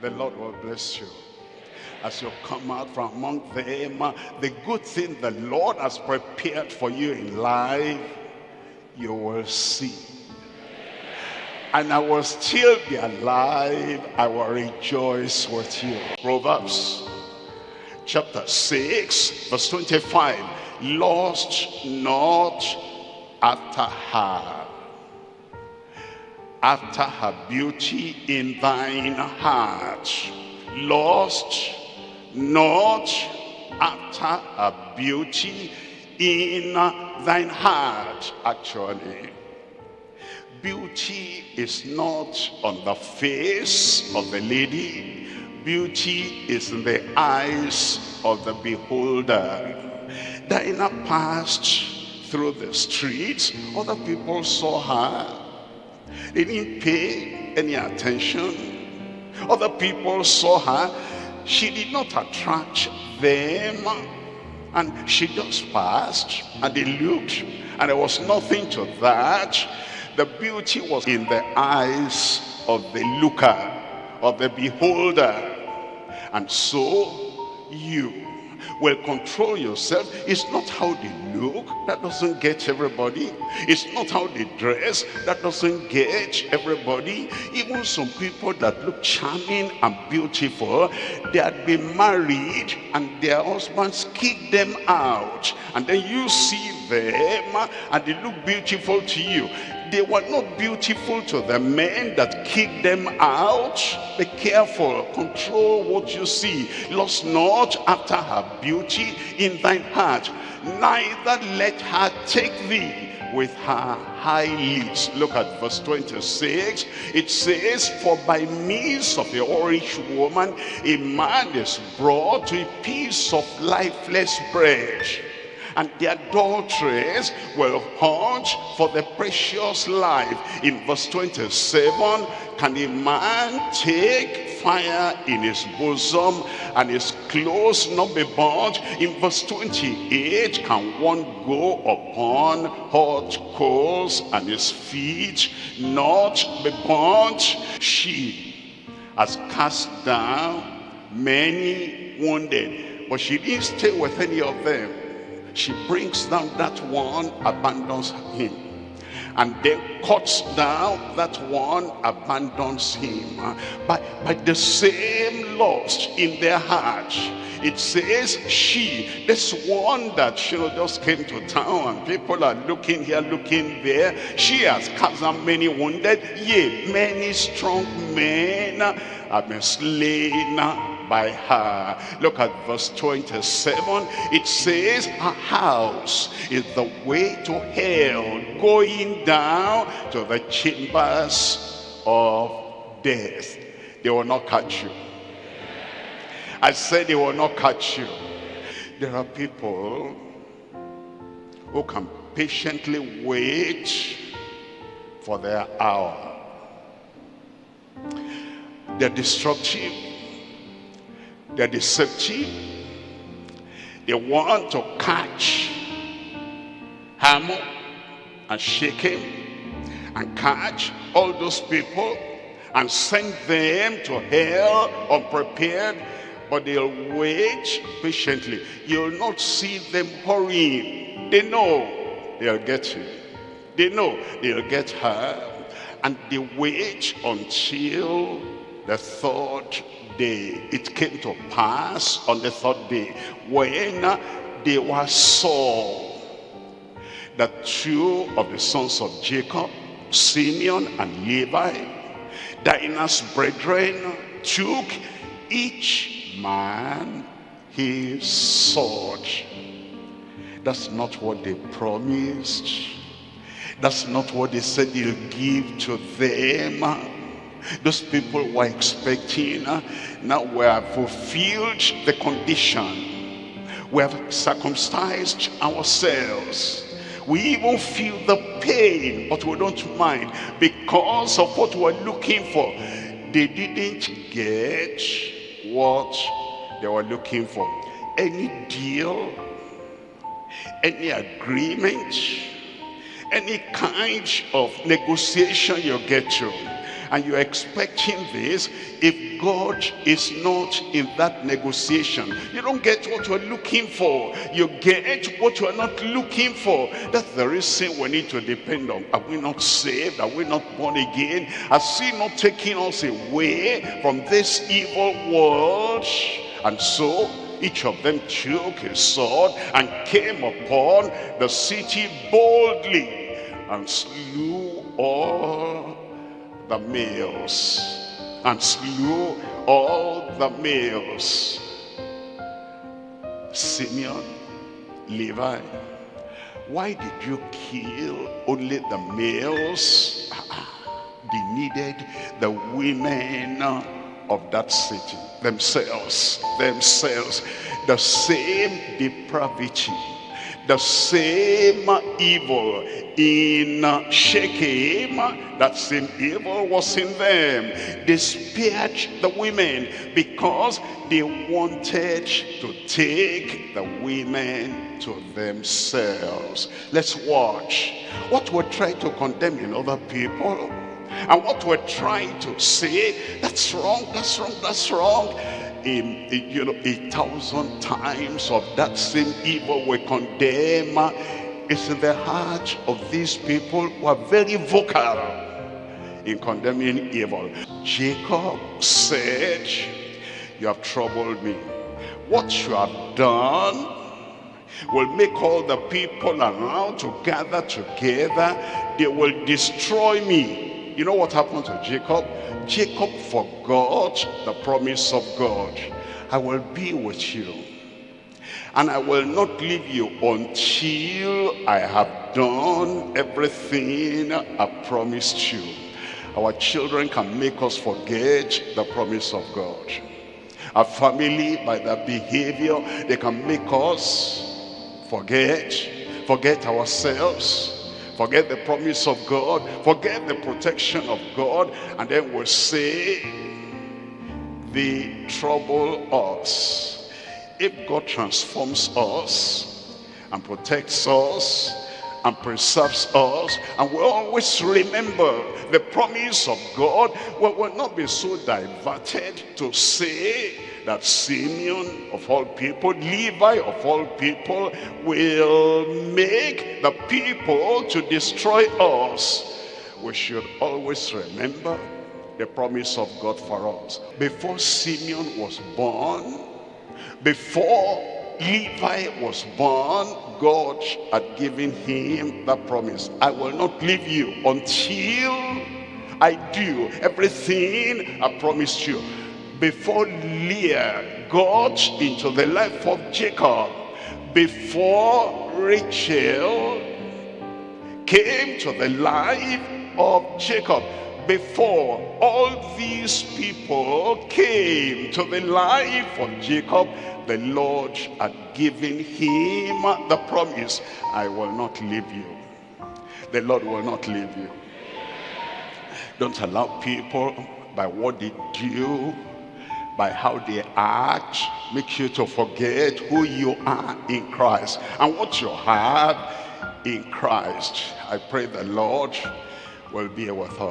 The Lord will bless you. As you come out from among them, the good thing the Lord has prepared for you in life, you will see. And I will still be alive. I will rejoice with you. Proverbs chapter 6, verse 25. Lust not after her beauty in thine heart. Lust not after her beauty in thine heart. Actually, beauty is not on the face of the lady. Beauty is in the eyes of the beholder. Dinah passed through the streets. Other people saw her. They didn't pay any attention. Other people saw her. She did not attract them. And she just passed. And they looked. And there was nothing to that. The beauty was in the eyes of the looker, of the beholder. And so you will control yourself. It's not how they look. That doesn't get everybody. It's not how they dress. That doesn't get everybody. Even some people that look charming and beautiful, they had been married and their husbands kicked them out. And then you see them and they look beautiful to you. They were not beautiful to the men that kicked them out. Be careful. Control what you see. Lust not after her beauty in thine heart. Neither let her take thee with her high lips. Look at verse 26. It says, for by means of the whorish woman, a man is brought to a piece of lifeless bread. And the adulteress will hunt for the precious life. In verse 27, can a man take fire in his bosom and his clothes not be burnt? In verse 28, can one go upon hot coals and his feet not be burnt? She has cast down many wounded, but she didn't stay with any of them. She brings down that one, abandons him, and then cuts down that one, abandons him. By the same lust in their heart. It says she, this one that just came to town and people are looking here, looking there. She has cast down many wounded, yea, many strong men have been slain by her. Look at verse 27. It says her house is the way to hell, going down to the chambers of death. They will not catch you. I said they will not catch you. There are people who can patiently wait for their hour. They're destructive. They're deceptive. They want to catch, hammer, and shake him, and catch all those people and send them to hell unprepared. But they'll wait patiently. You'll not see them hurrying. They know they'll get you. They know they'll get her. And they wait until the third day. It came to pass on the third day, when they were sore, that two of the sons of Jacob, Simeon and Levi, Dinah's brethren, took each man his sword. That's not what they promised. That's not what they said they'll give to them. Those people were expecting. Now we have fulfilled the condition. We have circumcised ourselves. We even feel the pain, but we don't mind because of what we're looking for. They didn't get what they were looking for. Any deal, any agreement, any kind of negotiation you get to, and you're expecting this, if God is not in that negotiation, you don't get what you're looking for. You get what you're not looking for. That's the reason we need to depend on. Are we not saved? Are we not born again? Has he not taken us away from this evil world? And so each of them took his sword and came upon the city boldly and slew all the males. And slew all the males. Simeon, Levi, why did you kill only the males? They needed the women of that city themselves, the same depravity, the same evil in Shechem, that same evil was in them. They spared the women because they wanted to take the women to themselves. Let's watch what we're trying to condemn in other people, and what we're trying to say, that's wrong, that's wrong, that's wrong. 1,000 times of that same evil we condemn is in the heart of these people who are very vocal in condemning evil. Jacob said, you have troubled me. What you have done will make all the people around to gather together. They will destroy me. You know what happened to Jacob? Jacob forgot the promise of God. I will be with you, and I will not leave you until I have done everything I promised you. Our children can make us forget the promise of God. Our family, by their behavior, they can make us forget ourselves, forget the promise of God, forget the protection of God, and then we'll say they trouble us. If God transforms us and protects us and preserves us, and we always remember the promise of God, we will not be so diverted to say that Simeon of all people, Levi of all people, will make the people to destroy us. We should always remember the promise of God for us. Before Simeon was born, before Levi was born, God had given him that promise. I will not leave you until I do everything I promised you. Before Leah got into the life of Jacob, before Rachel came to the life of Jacob, before all these people came to the life of Jacob, the Lord had given him the promise, I will not leave you. The Lord will not leave you. Don't allow people, by what they do, by how they act, make you to forget who you are in Christ and what you have in Christ. I pray the Lord will be with us.